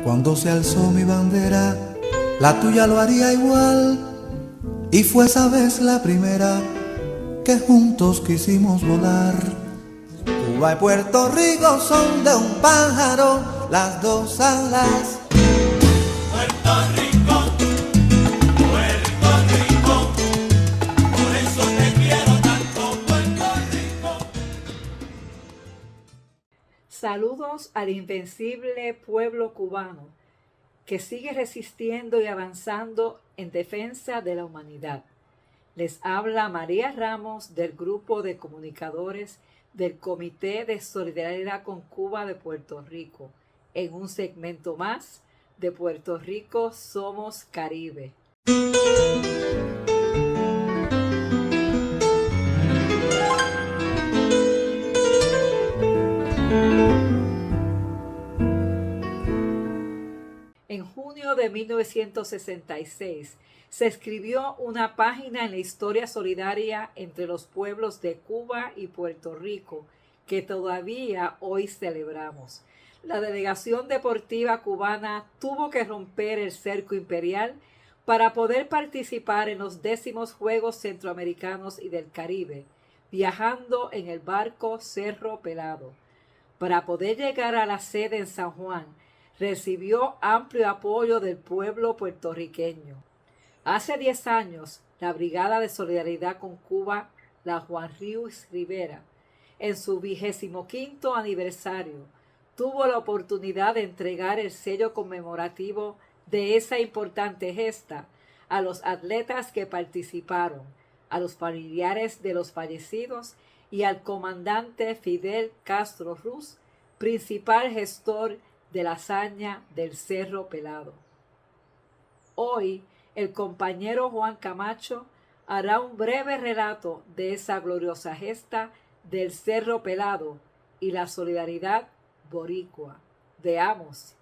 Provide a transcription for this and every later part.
Cuando se alzó mi bandera, la tuya lo haría igual. Y fue esa vez la primera que juntos quisimos volar. Cuba y Puerto Rico son de un pájaro las dos alas. Puerto Rico, por eso te quiero tanto, Puerto Rico. Saludos al invencible pueblo cubano que sigue resistiendo y avanzando en defensa de la humanidad. Les habla María Ramos del grupo de comunicadores del Comité de Solidaridad con Cuba de Puerto Rico, en un segmento más de Puerto Rico Somos Caribe. En junio de 1966 se escribió una página en la historia solidaria entre los pueblos de Cuba y Puerto Rico que todavía hoy celebramos. La delegación deportiva cubana tuvo que romper el cerco imperial para poder participar en los 10º Juegos Centroamericanos y del Caribe, viajando en el barco Cerro Pelado. Para poder llegar a la sede en San Juan, recibió amplio apoyo del pueblo puertorriqueño. Hace 10 años, la Brigada de Solidaridad con Cuba, la Juan Ruiz Rivera, en su 25º aniversario, tuvo la oportunidad de entregar el sello conmemorativo de esa importante gesta a los atletas que participaron, a los familiares de los fallecidos y al comandante Fidel Castro Ruz, principal gestor de la hazaña del Cerro Pelado. Hoy, el compañero Juan Camacho hará un breve relato de esa gloriosa gesta del Cerro Pelado y la solidaridad boricua. Veamos.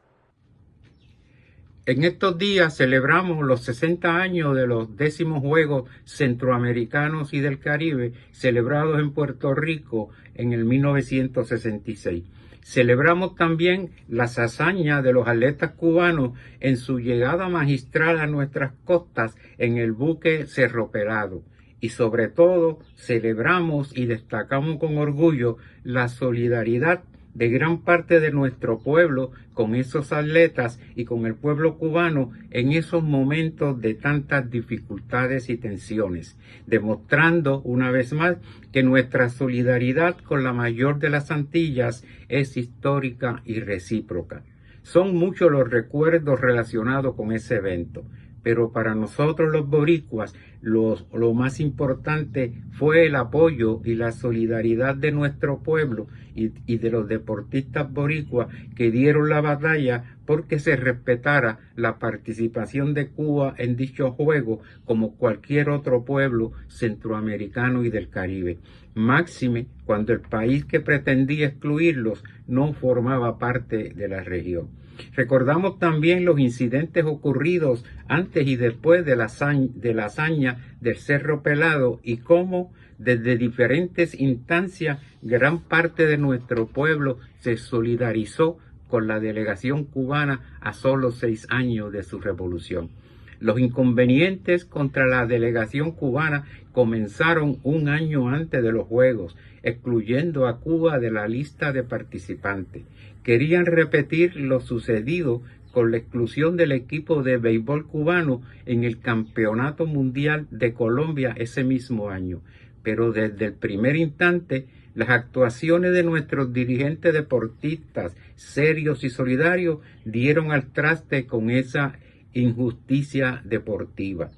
En estos días celebramos los 60 años de los 10º Juegos Centroamericanos y del Caribe, celebrados en Puerto Rico en el 1966. Celebramos también las hazañas de los atletas cubanos en su llegada magistral a nuestras costas en el buque Cerro Pelado. Y sobre todo celebramos y destacamos con orgullo la solidaridad de gran parte de nuestro pueblo con esos atletas y con el pueblo cubano en esos momentos de tantas dificultades y tensiones, demostrando una vez más que nuestra solidaridad con la mayor de las Antillas es histórica y recíproca. Son muchos los recuerdos relacionados con ese evento, pero para nosotros los boricuas lo más importante fue el apoyo y la solidaridad de nuestro pueblo y de los deportistas boricuas que dieron la batalla porque se respetara la participación de Cuba en dicho juego como cualquier otro pueblo centroamericano y del Caribe. Máxime cuando el país que pretendía excluirlos no formaba parte de la región. Recordamos también los incidentes ocurridos antes y después de la hazaña del Cerro Pelado y cómo desde diferentes instancias gran parte de nuestro pueblo se solidarizó con la delegación cubana a solo 6 años de su revolución. Los inconvenientes contra la delegación cubana comenzaron un año antes de los Juegos, excluyendo a Cuba de la lista de participantes. Querían repetir lo sucedido con la exclusión del equipo de béisbol cubano en el Campeonato Mundial de Colombia ese mismo año. Pero desde el primer instante, las actuaciones de nuestros dirigentes deportistas serios y solidarios dieron al traste con esa injusticia deportiva.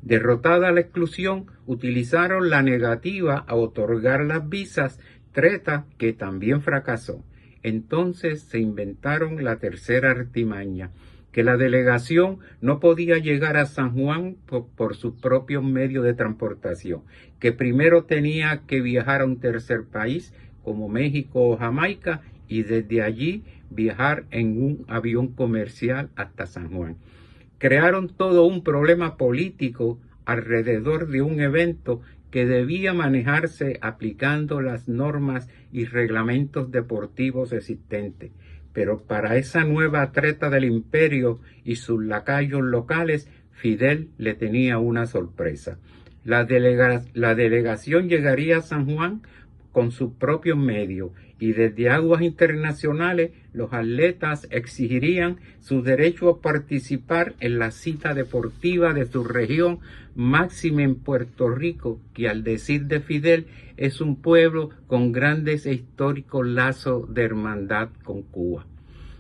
Derrotada la exclusión, utilizaron la negativa a otorgar las visas, treta que también fracasó. Entonces se inventaron la tercera artimaña, que la delegación no podía llegar a San Juan por sus propios medios de transportación, que primero tenía que viajar a un tercer país como México o Jamaica y desde allí viajar en un avión comercial hasta San Juan. Crearon todo un problema político alrededor de un evento que debía manejarse aplicando las normas y reglamentos deportivos existentes. pero para esa nueva treta del imperio y sus lacayos locales, Fidel le tenía una sorpresa. La delegación llegaría a San Juan con sus propios medios y desde aguas internacionales los atletas exigirían su derecho a participar en la cita deportiva de su región, máxime en Puerto Rico, que al decir de Fidel es un pueblo con grandes e históricos lazos de hermandad con Cuba.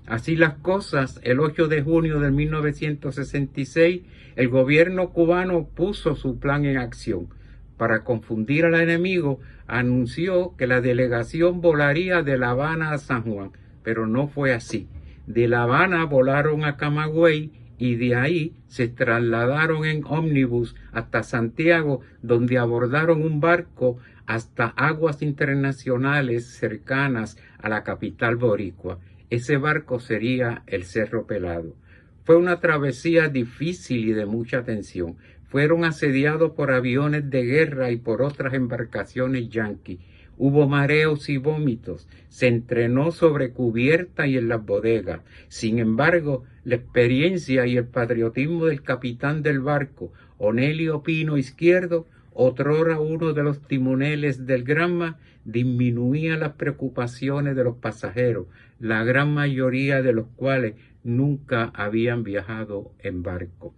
Así las cosas, el 8 de junio de 1966, el gobierno cubano puso su plan en acción. Para confundir al enemigo, anunció que la delegación volaría de La Habana a San Juan, pero no fue así. De La Habana volaron a Camagüey y de ahí se trasladaron en ómnibus hasta Santiago, donde abordaron un barco hasta aguas internacionales cercanas a la capital boricua. Ese barco sería el Cerro Pelado. Fue una travesía difícil y de mucha tensión. Fueron asediados por aviones de guerra y por otras embarcaciones yanquis. Hubo mareos y vómitos. Se entrenó sobre cubierta y en las bodegas. Sin embargo, la experiencia y el patriotismo del capitán del barco, Onelio Pino Izquierdo, otrora uno de los timoneles del Granma, disminuía las preocupaciones de los pasajeros, la gran mayoría de los cuales nunca habían viajado en barco.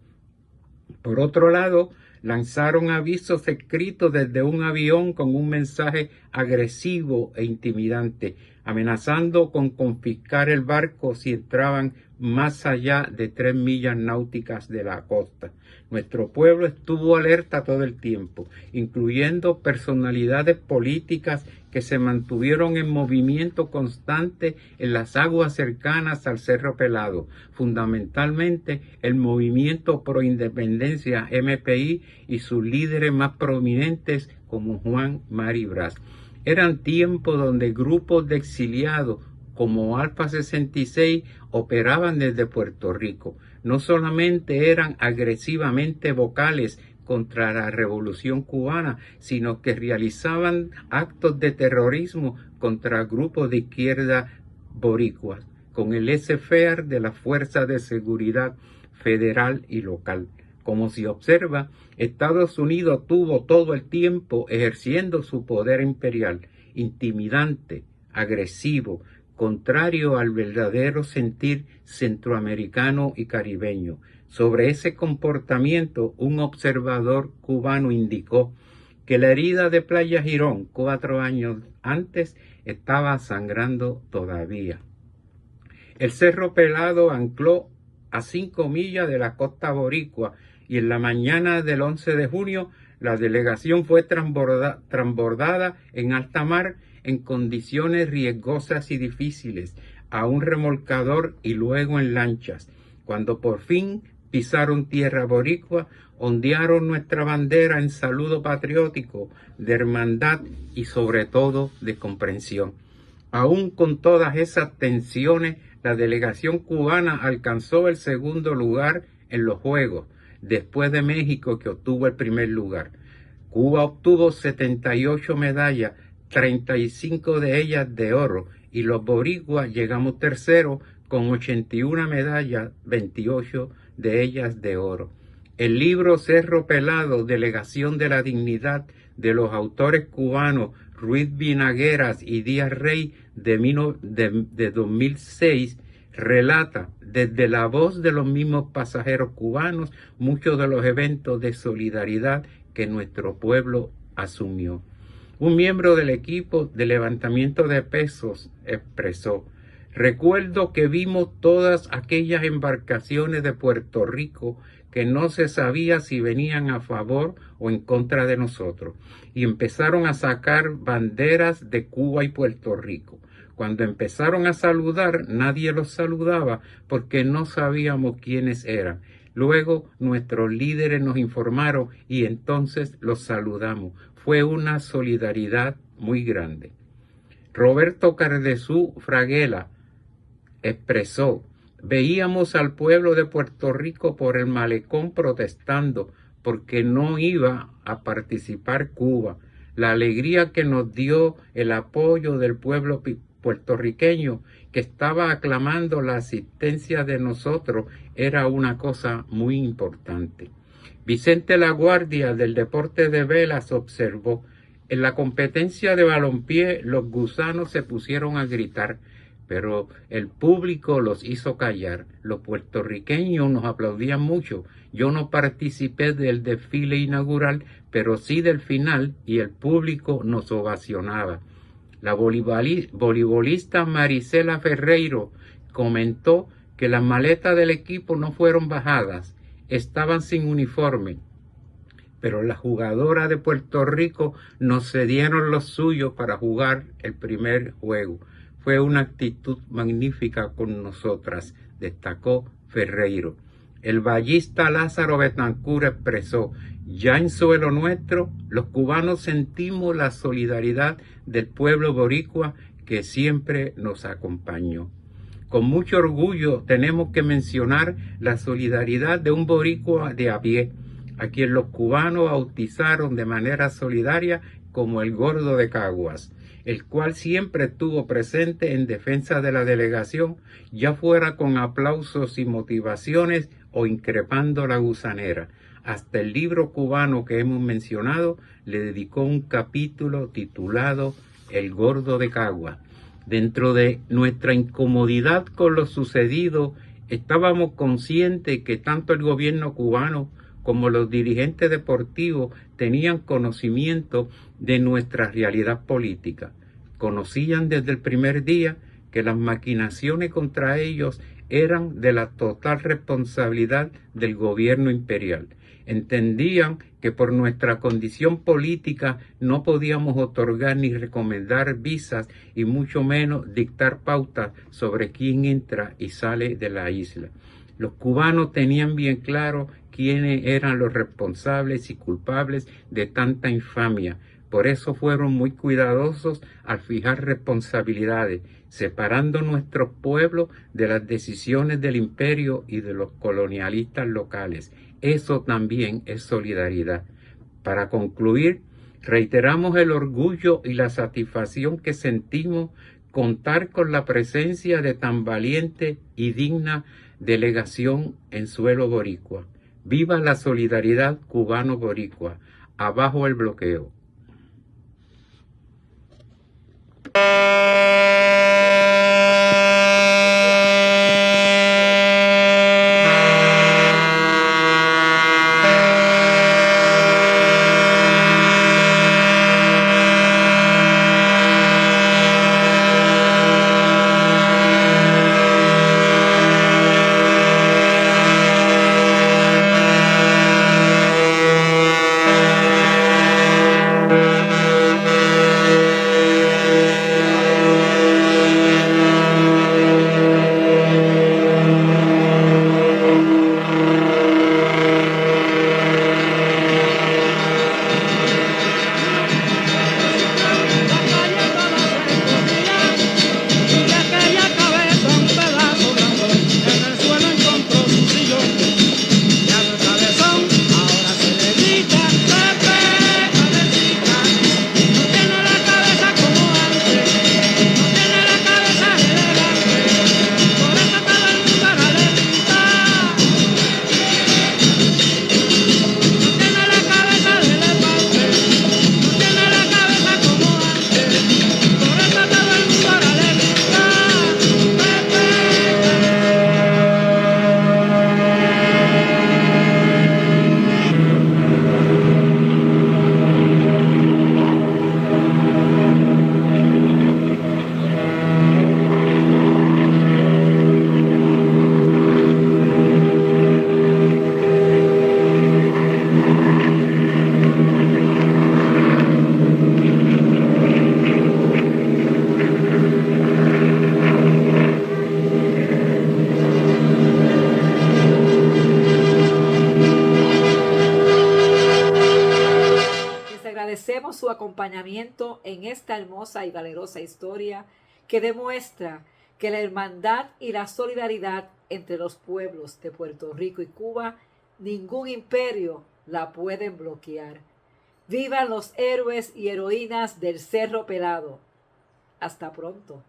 Por otro lado, lanzaron avisos escritos desde un avión con un mensaje agresivo e intimidante, amenazando con confiscar el barco si entraban más allá de 3 millas náuticas de la costa. Nuestro pueblo estuvo alerta todo el tiempo, incluyendo personalidades políticas que se mantuvieron en movimiento constante en las aguas cercanas al Cerro Pelado, fundamentalmente el movimiento pro independencia MPI y sus líderes más prominentes como Juan Mari Brás. Eran tiempos donde grupos de exiliados como Alfa 66 operaban desde Puerto Rico. No solamente eran agresivamente vocales contra la Revolución Cubana, sino que realizaban actos de terrorismo contra grupos de izquierda boricuas, con el laissez-faire de la Fuerza de Seguridad Federal y local. Como se observa, Estados Unidos tuvo todo el tiempo ejerciendo su poder imperial, intimidante, agresivo, contrario al verdadero sentir centroamericano y caribeño. Sobre ese comportamiento, un observador cubano indicó que la herida de Playa Girón 4 años antes estaba sangrando todavía. El Cerro Pelado ancló a 5 millas de la costa boricua y en la mañana del 11 de junio la delegación fue transbordada en alta mar en condiciones riesgosas y difíciles, a un remolcador y luego en lanchas. Cuando por fin pisaron tierra boricua, ondearon nuestra bandera en saludo patriótico, de hermandad y sobre todo de comprensión. Aún con todas esas tensiones, la delegación cubana alcanzó el segundo lugar en los Juegos, después de México, que obtuvo el primer lugar. Cuba obtuvo 78 medallas, 35 de ellas de oro, y los boricuas llegamos terceros con 81 medallas, 28 de ellas de oro. El libro Cerro Pelado, Delegación de la Dignidad, de los autores cubanos Ruiz Vinagueras y Díaz Rey, de 2006, relata desde la voz de los mismos pasajeros cubanos muchos de los eventos de solidaridad que nuestro pueblo asumió. Un miembro del equipo de levantamiento de pesos expresó: recuerdo que vimos todas aquellas embarcaciones de Puerto Rico que no se sabía si venían a favor o en contra de nosotros, y empezaron a sacar banderas de Cuba y Puerto Rico. Cuando empezaron a saludar, nadie los saludaba porque no sabíamos quiénes eran. Luego nuestros líderes nos informaron y entonces los saludamos. Fue una solidaridad muy grande. Roberto Cardezú Fraguela expresó: veíamos al pueblo de Puerto Rico por el malecón protestando porque no iba a participar Cuba. La alegría que nos dio el apoyo del pueblo puertorriqueño que estaba aclamando la asistencia de nosotros era una cosa muy importante. Vicente Laguardia del deporte de velas observó: en la competencia de balompié los gusanos se pusieron a gritar, pero el público los hizo callar. Los puertorriqueños nos aplaudían mucho. Yo no participé del desfile inaugural, pero sí del final, y el público nos ovacionaba. La voleibolista Marisela Ferreiro comentó que las maletas del equipo no fueron bajadas, estaban sin uniforme, pero las jugadoras de Puerto Rico nos cedieron los suyos para jugar el primer juego. Fue una actitud magnífica con nosotras, destacó Ferreiro. El ballista Lázaro Betancur expresó: ya en suelo nuestro, los cubanos sentimos la solidaridad del pueblo boricua que siempre nos acompañó. Con mucho orgullo tenemos que mencionar la solidaridad de un boricua de a pie, a quien los cubanos bautizaron de manera solidaria como el Gordo de Caguas, el cual siempre estuvo presente en defensa de la delegación, ya fuera con aplausos y motivaciones o increpando la gusanera. Hasta el libro cubano que hemos mencionado le dedicó un capítulo titulado El Gordo de Caguas. Dentro de nuestra incomodidad con lo sucedido, estábamos conscientes que tanto el gobierno cubano como los dirigentes deportivos tenían conocimiento de nuestra realidad política. Conocían desde el primer día que las maquinaciones contra ellos eran de la total responsabilidad del gobierno imperial. Entendían que por nuestra condición política no podíamos otorgar ni recomendar visas y mucho menos dictar pautas sobre quién entra y sale de la isla. Los cubanos tenían bien claro quiénes eran los responsables y culpables de tanta infamia. Por eso fueron muy cuidadosos al fijar responsabilidades, separando nuestros pueblos de las decisiones del imperio y de los colonialistas locales. Eso también es solidaridad. Para concluir, reiteramos el orgullo y la satisfacción que sentimos contar con la presencia de tan valiente y digna delegación en suelo boricua. Viva la solidaridad cubano-boricua. Abajo el bloqueo. Agradecemos su acompañamiento en esta hermosa y valerosa historia que demuestra que la hermandad y la solidaridad entre los pueblos de Puerto Rico y Cuba, ningún imperio la pueden bloquear. ¡Vivan los héroes y heroínas del Cerro Pelado! Hasta pronto.